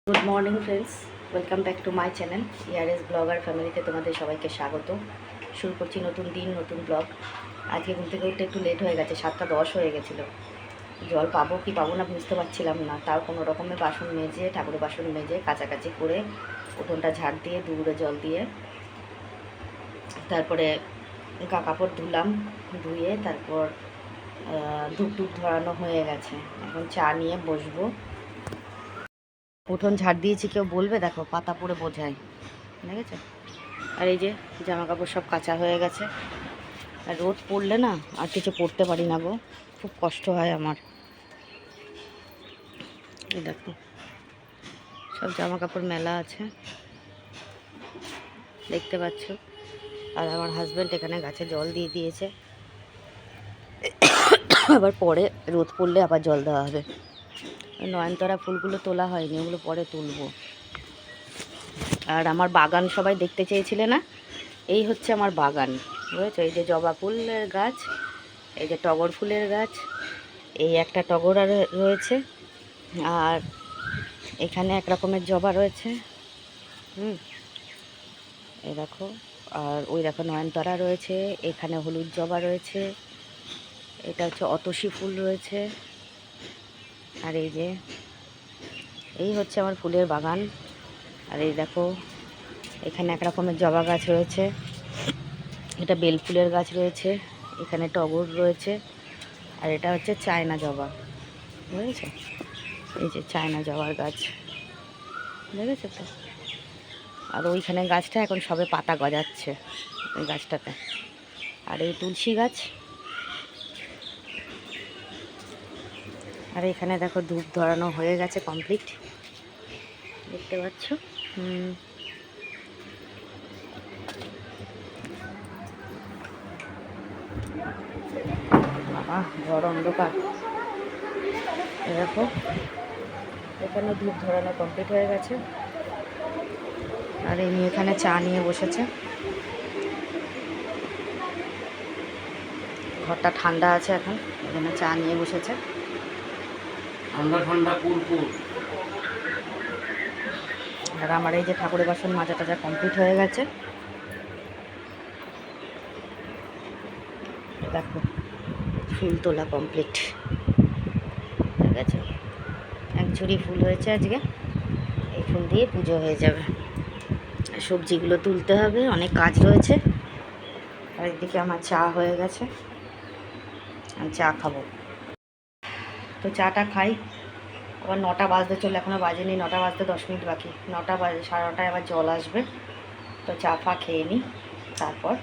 Good morning friends, welcome back to my channel ইয়ারএস blogger ফ্যামিলিতে তোমাদের সবাইকে স্বাগত। শুরু করছি নতুন দিন, নতুন ব্লগ। আজকে ঘুম থেকে উঠতে একটু লেট হয়ে গেছে, 7:10 হয়ে গেছিলো। জল পাবো কি পাবো না বুঝতে পারছিলাম না, তাও কোনো রকমে বাসন মেজে, ঠাকুরের বাসন মেজে কাচাকাচি করে উঠোনটা ঝাড় দিয়ে দুপুরে জল দিয়ে তারপরে গা কাপড় ধুলাম, ধুয়ে তারপর ধূপ টুপ ধরানো হয়ে গেছে। এখন চা নিয়ে বসবো। উঠোন ঝাড় দিয়েছি, কেউ বলবে দেখো পাতা পড়ে বোঝায়, দেখেছো? আর এই যে জামা কাপড় সব কাচা হয়ে গেছে। আর রোদ পড়লে না আর কিছু পরতে পারি না গো, খুব কষ্ট হয় আমার। এই দেখো সব জামা কাপড় মেলা আছে, দেখতে পাচ্ছ। আর আমার হাজব্যান্ড এখানে গাছে জল দিয়ে দিয়েছে, আবার পরে রোদ পড়লে আবার জল দেওয়া হবে। নয়নতারা ফুলগুলো তোলা হয়নি, ওগুলো পরে তুলবো। আর আমার বাগান সবাই দেখতে চেয়েছিলে না, এই হচ্ছে আমার বাগান, বুঝেছো? এই যে জবা ফুলের গাছ, এই যে টগর ফুলের গাছ, এই একটা টগর আর রয়েছে, আর এখানে এক রকমের জবা রয়েছে, এই দেখো। আর ওই দেখো নয়নতারা রয়েছে, এখানে হলুদ জবা রয়েছে, এটা হচ্ছে অতসী ফুল রয়েছে। আর এই যে এই হচ্ছে আমার ফুলের বাগান। আর এই দেখো এখানে এক রকমের জবা গাছ রয়েছে, এটা বেল ফুলের গাছ রয়েছে, এখানে টগর রয়েছে, আর এটা হচ্ছে চায়না জবা, বুঝেছো? এই যে চায়না জবার গাছ, দেখেছো তো? আর ওইখানে গাছটা এখন সবে পাতা গজাচ্ছে, ওই গাছটাতে। আর এই তুলসী গাছ, আর এখানে দেখো ধূপ ধরানো হয়ে গেছে কমপ্লিট, দেখতে পাচ্ছ। বাবা ঘর অন্ধকার। দেখো এখানে ধূপ ধরানো কমপ্লিট হয়ে গেছে। আর এমনি এখানে চা নিয়ে বসেছে। ঘরটা ঠান্ডা আছে এখন, এখানে চা নিয়ে বসেছে। ঠান্ডা ঠান্ডা কুরকুর। আর আমার এই যে ঠাকুরের বাসন মাজা টাজা কমপ্লিট হয়ে গেছে। দেখো ফুল তোলা কমপ্লিট হয়ে গেছে, এক ঝুড়ি ফুল হয়েছে আজকে, এই ফুল দিয়ে পুজো হয়ে যাবে। আর সবজিগুলো তুলতে হবে, অনেক কাজ রয়েছে। আর এদিকে আমার চা হয়ে গেছে, আমি চা খাবো। তো চাটা খাই, আবার 9টা বাজতে চলে, এখনও বাজেনি, 9টা বাজতে 10 মিনিট বাকি। 9টা বাজে, 9:30টায় আবার জল আসবে। তো চা ফা খেয়ে নিই, তারপর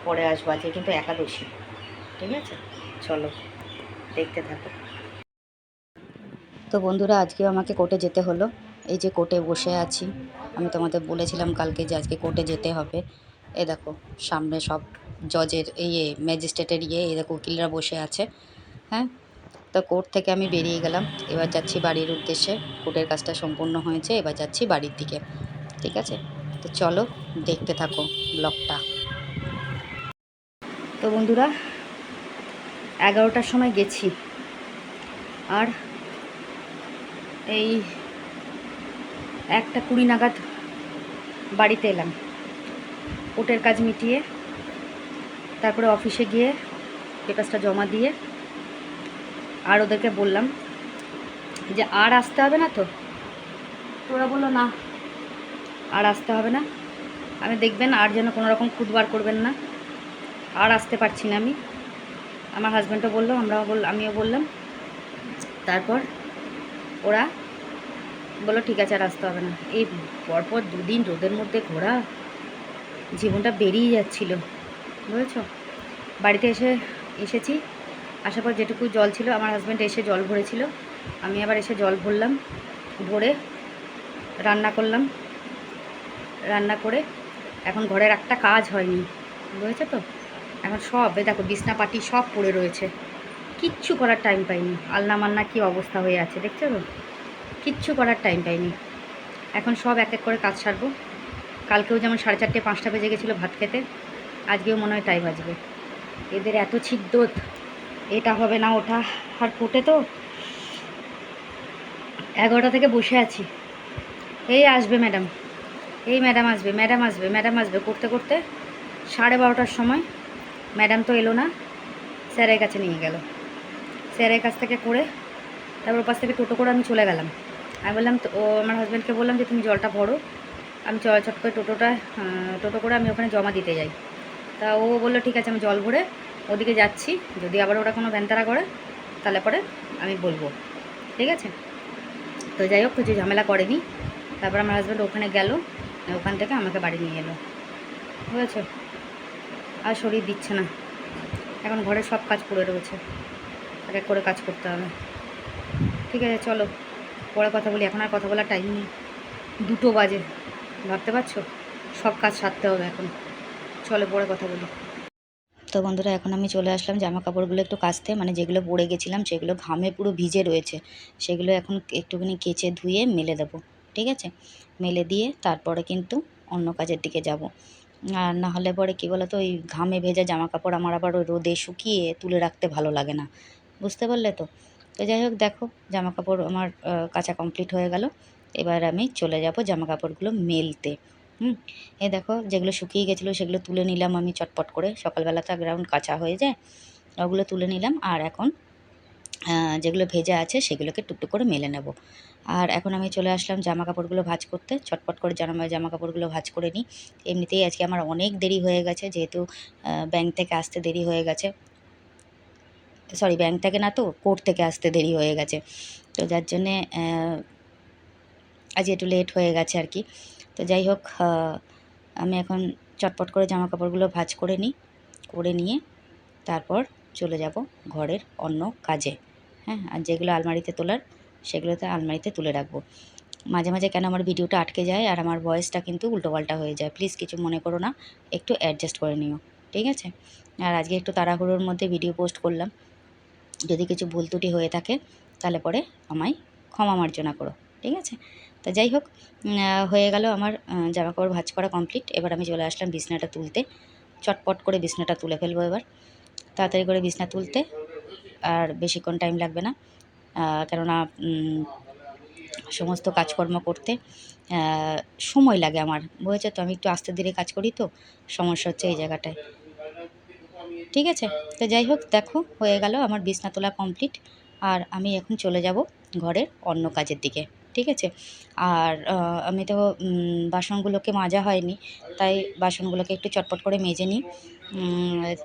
পরে আসবো। আজকে কিন্তু একাদশী, ঠিক আছে? চলো দেখতে থাকো। তো বন্ধুরা আজকেও আমাকে কোর্টে যেতে হলো। এই যে কোর্টে বসে আছি, আমি তোমাদের বলেছিলাম কালকে যে আজকে কোর্টে যেতে হবে। এ দেখো সামনে সব জজের ম্যাজিস্ট্রেটের এই দেখো উকিলরা বসে আছে। হ্যাঁ, তো কোর্ট থেকে আমি বেরিয়ে গেলাম, এবার যাচ্ছি বাড়ির উদ্দেশ্যে। কোর্টের কাজটা সম্পূর্ণ হয়েছে, এবার যাচ্ছি বাড়ির দিকে, ঠিক আছে? তো চলো দেখতে থাকো ব্লগটা। তো বন্ধুরা 11টার সময় গেছি, আর এই 1:20 নাগাদ বাড়িতে এলাম। কোর্টের কাজ মিটিয়ে তারপরে অফিসে গিয়ে পেপারসটা জমা দিয়ে আর ওদেরকে বললাম যে আর আসতে হবে না তো। ওরা বললো না আর আসতে হবে না, আমি দেখবেন আর যেন কোনো রকম খুদ বার করবেন না, আর আসতে পারছি না আমি। আমার হাজব্যান্ডও বললো, আমিও বললাম। তারপর ওরা বললো ঠিক আছে আর আসতে হবে না। এই পরপর 2 দিন রোদের মধ্যে ঘোরা, জীবনটা বেরিয়ে যাচ্ছিল, বুঝেছো? বাড়িতে এসেছি, আসার পর যেটুকু জল ছিল, আমার হাজব্যান্ড এসে জল ভরেছিল, আমি আবার এসে জল ভরলাম, ভরে রান্না করলাম। রান্না করে এখন ঘরের একটা কাজ হয়নি, বুঝেছো তো? এখন সব দেখো বিছনা পাটি সব পড়ে রয়েছে, কিচ্ছু করার টাইম পাইনি। আলনা মান্না কী অবস্থা হয়ে আছে দেখছো তো, কিচ্ছু করার টাইম পাইনি। এখন সব এক এক করে কাজ সারবো। কালকেও যেমন 4:30 5টা বেজে গেছিলো ভাত খেতে, আজকেও মনে হয় তাই বাজবে। এদের এত ছিদ্রত, এটা হবে না ওটা আর ফোটে তো 11টা থেকে বসে আছি, এই আসবে ম্যাডাম, এই ম্যাডাম আসবে, ম্যাডাম আসবে, ম্যাডাম আসবে করতে করতে 12:30টার সময় ম্যাডাম তো এলো না, স্যারের কাছে নিয়ে গেল। স্যারের কাছ থেকে করে তারপর ওর পাশ থেকে টোটো করে আমি চলে গেলাম। আমি বললাম তো, ও আমার হাজব্যান্ডকে বললাম যে তুমি জলটা ভরো, আমি চট করে টোটো করে আমি ওখানে জমা দিতে যাই। তা ও বললো ঠিক আছে, আমি জল ভরে ওদিকে যাচ্ছি, যদি আবার ওরা কোনো ভ্যানতারা করে তাহলে পরে আমি বলবো, ঠিক আছে। তো যাই হোক, কিছু ঝামেলা করেনি। তারপর আমার হাজব্যান্ড ওখানে গেল, ওখান থেকে আমাকে বাড়ি নিয়ে এলো, বুঝেছো। আর শরীর দিচ্ছে না, এখন ঘরের সব কাজ পড়ে রয়েছে, এক এক করে কাজ করতে হবে। ঠিক আছে চলো, পরে কথা বলি, এখন আর কথা বলার টাইম নেই, 2টো বাজে, ভাবতে পারছো, সব কাজ সারতে হবে এখন। চলো পরে কথা বলি। তো বন্ধুরা, এখন আমি চলে আসলাম জামা কাপড়গুলো একটু কাচতে, মানে যেগুলো পরে গেছিলাম সেগুলো ঘামে পুরো ভিজে রয়েছে, সেগুলো এখন একটুখানি কেচে ধুয়ে মেলে দেবো, ঠিক আছে। মেলে দিয়ে তারপরে কিন্তু অন্য কাজের দিকে যাব। আর না হলে পরে কী বলো তো, ওই ঘামে ভেজা জামা কাপড় আমার আবার ওই রোদে শুকিয়ে তুলে রাখতে ভালো লাগে না, বুঝতে পারলে তো। তো যাই হোক, দেখো জামা কাপড় আমার কাচা কমপ্লিট হয়ে গেল। এবার আমি চলে যাব জামা কাপড়গুলো মেলতে। এই দেখো, যেগুলো শুকিয়ে গেছিলো সেগুলো তুলে নিলাম আমি চটপট করে, সকালবেলা তো গ্রাউন্ড কাঁচা হয়ে যায়, ওগুলো তুলে নিলাম। আর এখন যেগুলো ভেজা আছে সেগুলোকে টুকটুক করে মেলে নেব। আর এখন আমি চলে আসলাম জামা কাপড়গুলো ভাঁজ করতে, চটপট করে জামা কাপড়গুলো ভাঁজ করে নিই। এমনিতেই আজকে আমার অনেক দেরি হয়ে গেছে, যেহেতু ব্যাংক থেকে আসতে দেরি হয়ে গেছে, সরি ব্যাংক থেকে না, তো কোর্ট থেকে আসতে দেরি হয়ে গেছে, তো যার জন্যে আজ একটু লেট হয়ে গেছে আর কি। তো যাই হোক, আমি এখন চটপট করে জামা কাপড়গুলো ভাঁজ করে নিই, করে নিয়ে তারপর চলে যাব ঘরের অন্য কাজে। হ্যাঁ, আর যেগুলো আলমারিতে তোলার সেগুলোতে আলমারিতে তুলে রাখবো। মাঝে মাঝে কেন আমার ভিডিওটা আটকে যায় আর আমার ভয়েসটা কিন্তু উল্টোপাল্টা হয়ে যায়, প্লিজ কিছু মনে করো না, একটু অ্যাডজাস্ট করে নিও, ঠিক আছে। আর আজকে একটু তাড়াহুড়োর মধ্যে ভিডিও পোস্ট করলাম, যদি কিছু ভুল ত্রুটি হয়ে থাকে তাহলে পরে আমায় ক্ষমা মার্জনা করো, ঠিক আছে। তো যাই হোক, হয়ে গেল আমার জামাকাপড় ভাঁজ করা কমপ্লিট। এবার আমি চলে আসলাম বিছনাটা তুলতে, চটপট করে বিছনাটা তুলে ফেলবো এবার, তাড়াতাড়ি করে বিছনা তুলতে আর বেশিক্ষণ টাইম লাগবে না, কেননা সমস্ত কাজকর্ম করতে সময় লাগে আমার, বুঝেছো তো। আমি একটু আস্তে ধীরে কাজ করি, তো সমস্যা হচ্ছে এই জায়গাটায়, ঠিক আছে। তো যাই হোক, দেখো হয়ে গেল আমার বিছনা তোলা কমপ্লিট। আর আমি এখন চলে যাব ঘরের অন্য কাজের দিকে, ঠিক আছে। আর আমি তো বাসনগুলোকে মাজা হয়নি, তাই বাসনগুলোকে একটু চটপট করে মেজে নিই,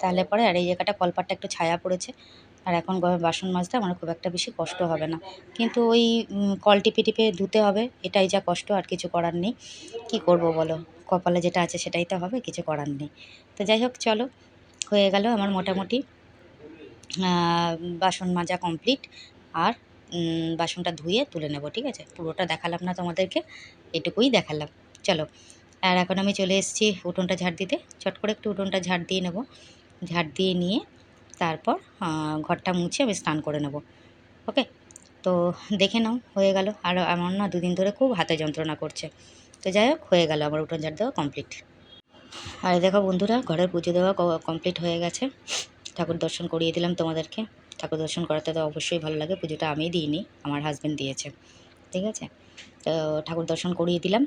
তাহলে পরে। আর এই জায়গাটা কলপাটটা একটু ছায়া পড়েছে, আর এখন বাসন মাজতে আমার খুব একটা বেশি কষ্ট হবে না, কিন্তু ওই কল টিপে টিপে ধুতে হবে, এটাই যা কষ্ট, আর কিছু করার নেই। কি করব বলো, কপালে যেটা আছে সেটাই তো হবে, কিছু করার নেই। তো যাই হোক চলো, হয়ে গেল আমার মোটামুটি বাসন মাজা কমপ্লিট। আর বাসনটা ধুয়ে তুলে নেব, ঠিক আছে। পুরোটা দেখালাম না তোমাদেরকে, এটুকুই দেখালাম, চলো। আর এখন আমি চলে এসেছি উঠোনটা ঝাড় দিতে, চট করে একটু উঠোনটা ঝাড় দিয়ে নেব, ঝাড় দিয়ে নিয়ে তারপর ঘরটা মুছে আমি স্নান করে নেব, ওকে। তো দেখে নাও, হয়ে গেল। আর আমার না 2 দিন ধরে খুব হাতে যন্ত্রণা করছে। তো যাই হোক, হয়ে গেল আমার উঠোন ঝাড় দেওয়া কমপ্লিট। আর দেখো বন্ধুরা, ঘরের পুজো দেওয়া কমপ্লিট হয়ে গেছে, ঠাকুর দর্শন করিয়ে দিলাম তোমাদেরকে। ঠাকুর দর্শন করাতে তো অবশ্যই ভালো লাগে, পুজোটা আমি দিইনি, আমার হাজব্যান্ড দিয়েছে, ঠিক আছে। তো ঠাকুর দর্শন করিয়ে দিলাম।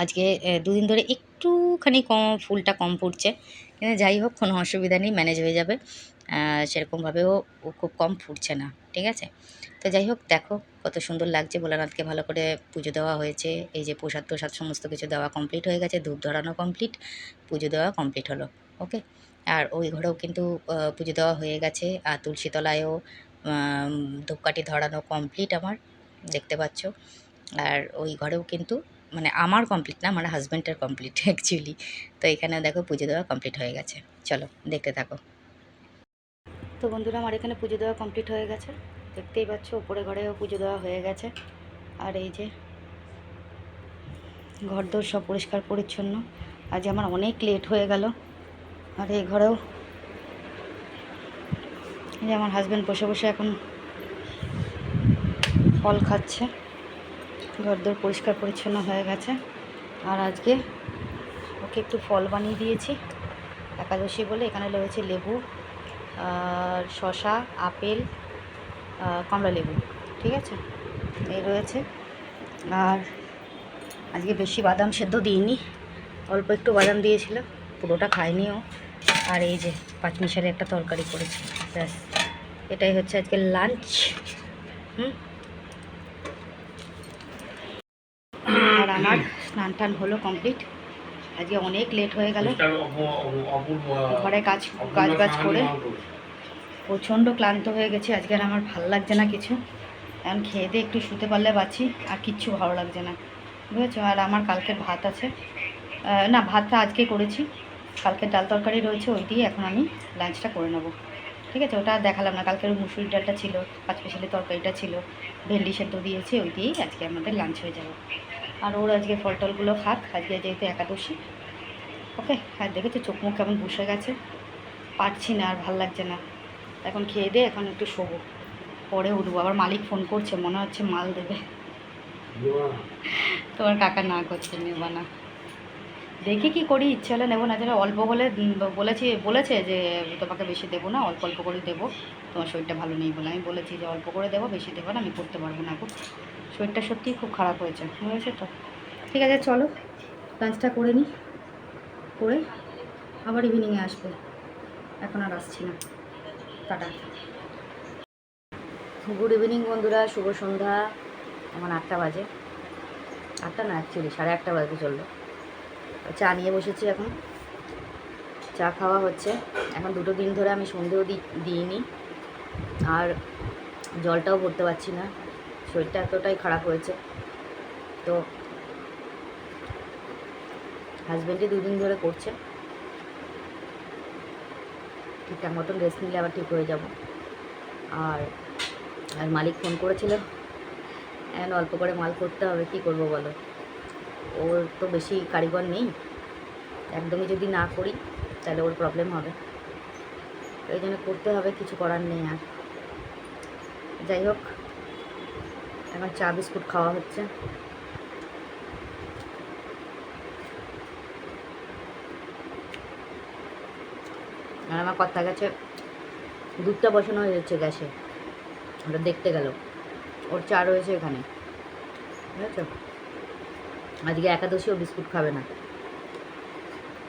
আজকে 2 দিন ধরে একটুখানি ফুলটা কম ফুটছে, কিন্তু যাই হোক কোনো অসুবিধা নেই, ম্যানেজ হয়ে যাবে। সেরকমভাবেও ও খুব কম ফুটছে না, ঠিক আছে। তো যাই হোক, দেখো কত সুন্দর লাগছে, ভোলানাথকে ভালো করে পুজো দেওয়া হয়েছে, এই যে প্রসাদ প্রসাদ সমস্ত কিছু দেওয়া কমপ্লিট হয়ে গেছে, ধূপ ধরানো কমপ্লিট, পুজো দেওয়া কমপ্লিট হলো, ওকে। আর ওই ঘরেও কিন্তু পুজো দেওয়া হয়ে গেছে, আর তুলসীতলায়ও ধূপকাঠি ধরানো কমপ্লিট আমার, দেখতে পাচ্ছ। আর ওই ঘরেও কিন্তু, মানে আমার কমপ্লিট না, আমার হাজব্যান্ডের কমপ্লিট অ্যাকচুয়ালি। তো এখানে দেখো পুজো দেওয়া কমপ্লিট হয়ে গেছে, চলো দেখতে থাকো। তো বন্ধুরা, আমার এখানে পুজো দেওয়া কমপ্লিট হয়ে গেছে, দেখতেই পাচ্ছ, উপরে ঘরেও পুজো দেওয়া হয়ে গেছে। আর এই যে ঘরদোর সব পরিষ্কার পরিচ্ছন্ন, আজ আমার অনেক লেট হয়ে গেল। আর এই ঘরেও এই যে আমার হাজব্যান্ড বসে বসে এখন ফল খাচ্ছে, ঘরদোর পরিষ্কার পরিচ্ছন্ন হয়ে গেছে। আর আজকে ওকে একটু ফল বানিয়ে দিয়েছি একাদশী বলে, এখানে রয়েছে লেবু আর শসা, আপেল, কমলা লেবু, ঠিক আছে। এই রয়েছে। আর আজকে বেশি বাদাম সেদ্ধ দিইনি, অল্প একটু বাদাম দিয়েছিল, পুরোটা খাইনিও। আর এই যে পাঁচমিশালি একটা তরকারি করেছি, ব্যাস এটাই হচ্ছে আজকে লাঞ্চ। আর আমার স্নান টান হলো কমপ্লিট। আজকে অনেক লেট হয়ে গেল, ঘরে কাজ কাজ বাজ করে প্রচণ্ড ক্লান্ত হয়ে গেছি আজকে। আর আমার ভালো লাগছে না কিছু, এখন খেয়ে দিয়ে একটু শুতে পারলে বাঁচি, আর কিচ্ছু ভালো লাগছে না, বুঝেছো। আর আমার কালকের ভাত আছে, না ভাতটা আজকে করেছি, কালকে ডাল তরকারি রয়েছে, ওই দিয়ে এখন আমি লাঞ্চটা করে নেবো। ঠিক আছে, ওটা আর দেখালাম না। কালকের মুসুরির ডালটা ছিল, পাঁচমিশালি তরকারিটা ছিল, ভেন্ডি সেদ্ধ দিয়েছি, ওই দিয়েই আজকে আমাদের লাঞ্চ হয়ে যাবে। আর ওর আজকে ফল টলগুলো খাক, আজকে যেহেতু একাদশী। ওকে, আর দেখেছো চোখ মুখ কেমন বসে গেছে, পারছি না, আর ভাল লাগছে না। এখন খেয়ে দিয়ে এখন একটু শোবো, পরে উঠবো। আবার মালিক ফোন করছে, মনে হচ্ছে মাল দেবে। তোমার কাকা না করছে, নেবা না, দেখি কি করি, ইচ্ছে হলে নেবো, না যেন অল্প হলে বলেছে যে তোমাকে বেশি দেবো না, অল্প অল্প করে দেবো, তোমার শরীরটা ভালো নেই বলে। আমি বলেছি যে অল্প করে দেবো, বেশি দেবো না, আমি করতে পারবো না এখন, শরীরটা সত্যিই খুব খারাপ হয়েছে, বুঝেছো তো। ঠিক আছে চলো, লাঞ্চটা করে নিই, করে আবার ইভিনিংয়ে আসবো, এখন আর আসছি না, টাটা। গুড ইভিনিং বন্ধুরা, শুভ সন্ধ্যা। এখন 8টা বাজে, 8টা না অ্যাকচুয়ালি 8:30 বাজতে চললো। চা নিয়ে বসেছি, এখন চা খাওয়া হচ্ছে। এখন 2 দিন ধরে আমি সন্ধেও দিইনি, আর জলটাও ভরতে পারছি না, শরীরটা এতটাই খারাপ হয়েছে। তো হাজব্যান্ডই 2 দিন ধরে করছে, ঠিকঠাক মতন রেস্ট নিলে আবার ঠিক হয়ে যাব। আর আর মালিক ফোন করেছিল, এখন অল্প করে মাল করতে হবে, কি করব বলো, ওর তো বেশি কারিগর নেই, একদমই যদি না করি তাহলে ওর প্রবলেম হবে, এই জন্য করতে হবে, কিছু করার নেই। আর যাই হোক, এখন চা বিস্কুট খাওয়া হচ্ছে। আর আমার কথা গেছে, দুধটা বসানো হয়ে যাচ্ছে গ্যাসে, ওটা দেখতে গেল, ওর চা রয়েছে এখানে, বুঝেছ। আজকে একাদশীও বিস্কুট খাবে না,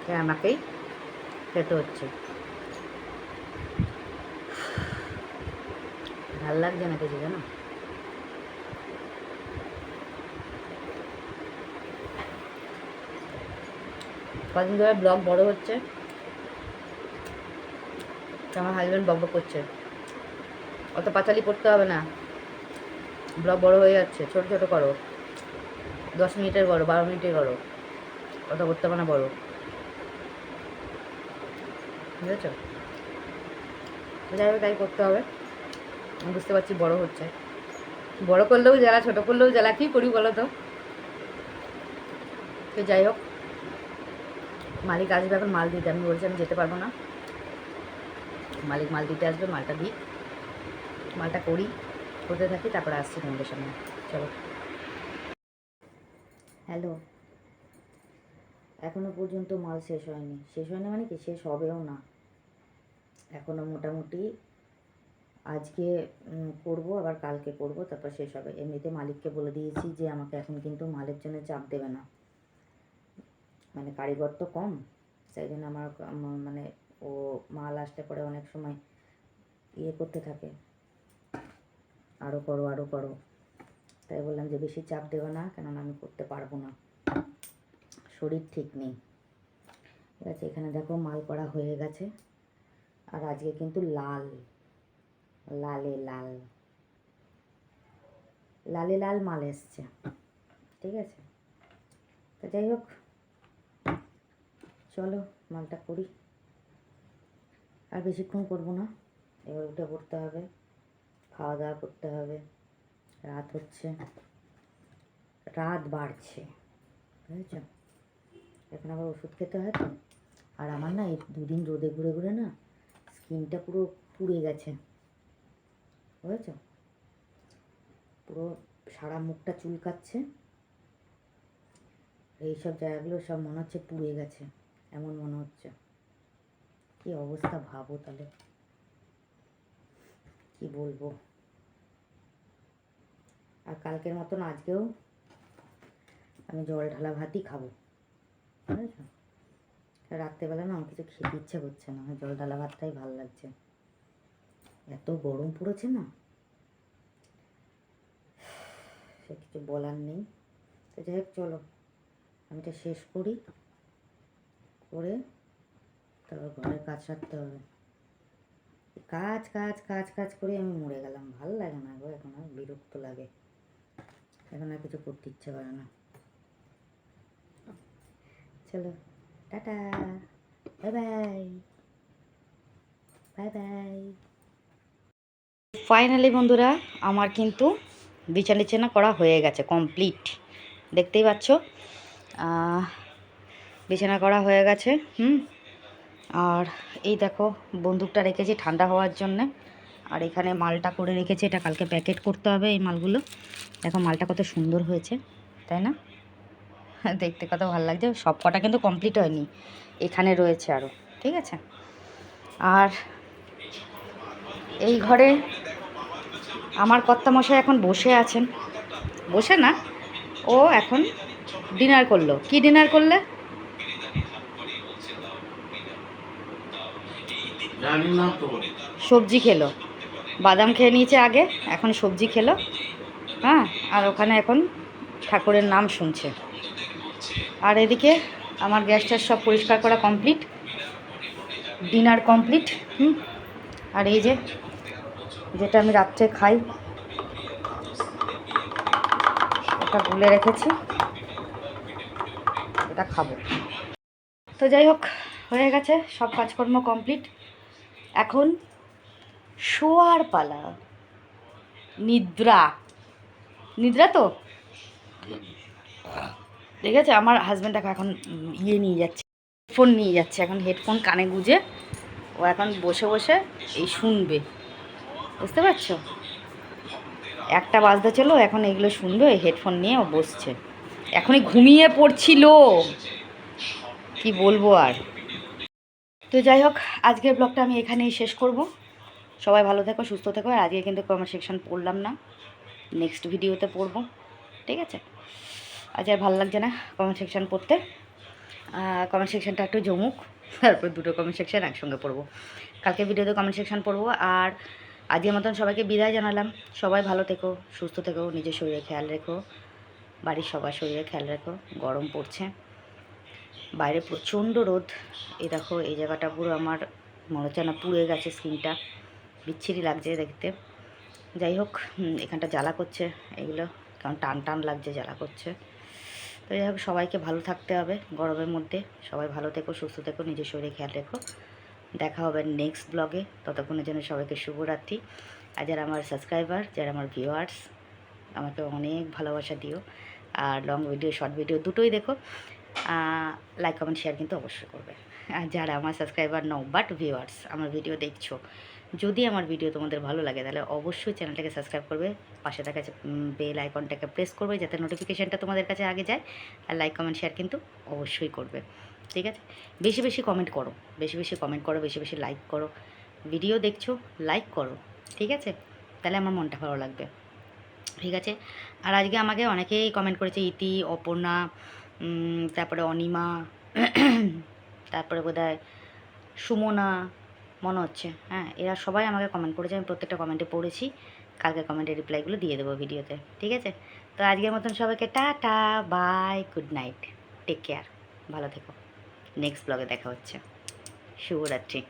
তাই আমাকেই খেতে হচ্ছে। ভাল লাগছে না কিছু, জানো। কদিন ধরে ব্লগ বড় হচ্ছে, তো আমার হাজব্যান্ড বকবক করছে, অত পাঁচালি পড়তে হবে না, ব্লগ বড় হয়ে যাচ্ছে, ছোট ছোট করো, 10 মিনিটের করো, 12 মিনিটের করো, অত করতে হবে না বড়, বুঝেছ। যাই হোক, তাই করতে হবে, আমি বুঝতে পারছি বড় হচ্ছে, বড় করলেও জ্বালা, ছোটো করলেও জ্বালা, কী করি বলো তো। তো যাই হোক, মালিক আসবে এখন মাল দিতে, আমি বলছি আমি যেতে পারবো না, মালিক মাল দিতে আসবে, মালটা দিই, মালটা করি, করতে থাকি, তারপরে আসছি তোমাদের সামনে। চলো। হ্যালো, এখনও পর্যন্ত মাল শেষ হয়নি, শেষ হয়নি মানে কি, শেষ হবেও না, এখনও মোটামুটি আজকে করবো, আবার কালকে করবো, তারপর শেষ হবে। এমনিতে মালিককে বলে দিয়েছি যে আমাকে এখন কিন্তু মালের জন্য চাপ দেবে না, মানে কারিগর তো কম, সেই জন্য আমার মানে ও মাল আসতে পরে অনেক সময় ইয়ে করতে থাকে, আরও করো আরও করো, তাই বললাম যে বেশি চাপ দেবে না, কেননা আমি করতে পারবো না, শরীর ঠিক নেই। ঠিক আছে, এখানে দেখো মাল করা হয়ে গেছে, আর আজকে কিন্তু লাল লালে লাল লালে লাল মাল এসছে, ঠিক আছে। তো যাই হোক, চলো মালটা করি, আর বেশিক্ষণ করবো না, এবার উঠে পড়তে হবে, খাওয়া দাওয়া করতে হবে, রাত হচ্ছে, রাত বাড়ছে, বুঝেছ। এখন আবার ওষুধ খেতে হয় তো। আর আমার না এই 2 দিন রোদে ঘুরে ঘুরে না স্কিনটা পুরো পুড়ে গেছে, বুঝেছ, পুরো সারা মুখটা চুলকাচ্ছে, এইসব জায়গাগুলো সব মনে হচ্ছে পুড়ে গেছে, এমন মনে হচ্ছে। কি অবস্থা ভাবো তাহলে, কি বলবো। আর কালকের মতন আজকেও আমি জল ঢালা ভাতই খাবো, বুঝেছো? রাত্রেবেলা না আমার কিছু খেতে ইচ্ছে করছে না, জল ঢালা ভাতটাই ভালো লাগছে। এত গরম পড়েছে না, সে কিছু বলার নেই। তো যাই হোক, চলো আমি এটা শেষ করি, করে তারপর ঘরের কাজ সারতে হবে। কাজ কাজ কাজ কাজ করে আমি মরে গেলাম, ভালো লাগে না গো এখন, আর বিরক্ত লাগে, এখন আর কিছু করতে ইচ্ছে করে না। চলো tata, bye bye, bye bye. Finally বন্ধুরা, আমার কিন্তু বিছানা করা হয়ে গেছে, কমপ্লিট। দেখতেই পাচ্ছ, বিছানা করা হয়ে গেছে। আর এই দেখো, বন্দুকটা রেখেছি ঠান্ডা হওয়ার জন্যে। আর এখানে মালটা করে রেখেছি, এটা কালকে প্যাকেট করতে হবে এই মালগুলো। দেখো মালটা কত সুন্দর হয়েছে, তাই না? দেখতে কত ভালো লাগছে। সব কটা কিন্তু কমপ্লিট হয়নি, এখানে রয়েছে আরও, ঠিক আছে? আর এই ঘরে আমার কর্তামশাই এখন বসে আছেন, বসে না, ও এখন ডিনার করলো। কি ডিনার করলে? জানি না তো। সবজি খেলো, বাদাম খেয়ে নিয়েছে আগে, এখন সবজি খেলো। হ্যাঁ, আর ওখানে এখন ঠাকুরের নাম শুনছে। আর এদিকে আমার গ্যাস সব পরিষ্কার করা কমপ্লিট, ডিনার কমপ্লিট। আর এই যে, যেটা আমি রাত্রে খাই, এটা গুলে রেখেছি, এটা খাবো। তো যাই হোক, হয়ে গেছে সব কাজকর্ম কমপ্লিট। এখন শোয়ার পালা, নিদ্রা। নিদ্রা তো ঠিক আছে। আমার হাজব্যান্ড এখন ইয়ে নিয়ে যাচ্ছে, হেডফোন নিয়ে যাচ্ছে, এখন হেডফোন কানে গুঁজে ও এখন বসে বসে এই শুনবে, বুঝতে পারছো? 1টা বাজতে চলো, এখন এগুলো শুনবে, হেডফোন নিয়ে ও বসছে। এখনই ঘুমিয়ে পড়ছিল, কি বলবো আর। তো যাই হোক, আজকের ব্লগটা আমি এখানেই শেষ করব। সবাই ভালো থেকো, সুস্থ থেকো। আর আজকে কিন্তু কমেন্ট সেকশন পড়লাম না, নেক্সট ভিডিওতে পড়বো, ঠিক আছে? আজ আর ভালো লাগছে না কমেন্ট সেকশন পড়তে, কমেন্ট সেকশনটা একটু জমুক, তারপর 2টো কমেন্ট সেকশন একসঙ্গে পড়বো। কালকে ভিডিওতে কমেন্ট সেকশন পড়বো। আর আজকের মতন সবাইকে বিদায় জানালাম। সবাই ভালো থেকো, সুস্থ থেকো, নিজের শরীরে খেয়াল রেখো, বাড়ির সবার শরীরে খেয়াল রেখো। গরম পড়ছে, বাইরে প্রচণ্ড রোদ। এই দেখো, এই জায়গাটা পুরো আমার মনে হচ্ছে না পুড়ে গেছে, স্কিনটা বিচ্ছিরি লাগছে দেখতে। যাই হোক, এখানটা জ্বালা করছে এগুলো, কারণ টান টান লাগছে, জ্বালা করছে। তো যাই হোক, সবাইকে ভালো থাকতে হবে গরমের মধ্যে। সবাই ভালো থেকো, সুস্থ থেকো, নিজের শরীরে খেয়াল রেখো। দেখা হবে নেক্সট ব্লগে, ততক্ষণের জন্য সবাইকে শুভরাত্রি। আর যারা আমার সাবস্ক্রাইবার, যারা আমার ভিউয়ার্স, আমাকে অনেক ভালোবাসা দিও। আর লং ভিডিও, শর্ট ভিডিও দুটোই দেখো। লাইক, কমেন্ট, শেয়ার কিন্তু অবশ্যই করবে। আর যারা আমার সাবস্ক্রাইবার নও বাট ভিউয়ার্স, আমার ভিডিও দেখছো, যদি আমার ভিডিও তোমাদের ভালো লাগে তাহলে অবশ্যই চ্যানেলটাকে সাবস্ক্রাইব করবে, পাশে থাকা বেল আইকনটাকে প্রেস করবে যাতে নোটিফিকেশানটা তোমাদের কাছে আগে যায়। আর লাইক, কমেন্ট, শেয়ার কিন্তু অবশ্যই করবে, ঠিক আছে? বেশি বেশি কমেন্ট করো, বেশি বেশি কমেন্ট করো, বেশি বেশি লাইক করো। ভিডিও দেখছো, লাইক করো, ঠিক আছে? তাহলে আমার মনটা ভালো লাগবে, ঠিক আছে? আর আজকে আমাকে অনেকেই কমেন্ট করেছে, ইতি, অপর্ণা, তারপরে অনিমা, তারপরে বোধহয় সুমনা, মনে হচ্ছে, হ্যাঁ, এরা সবাই আমাকে কমেন্ট করেছে। আমি প্রত্যেকটা কমেন্টে পড়েছি, কালকে কমেন্টের রিপ্লাইগুলো দিয়ে দেবো ভিডিওতে, ঠিক আছে? তো আজকের মতন সবাইকে tata, bye, good night, take care, ভালো থেকো। নেক্সট ব্লগে দেখা হচ্ছে। শুভরাত্রি।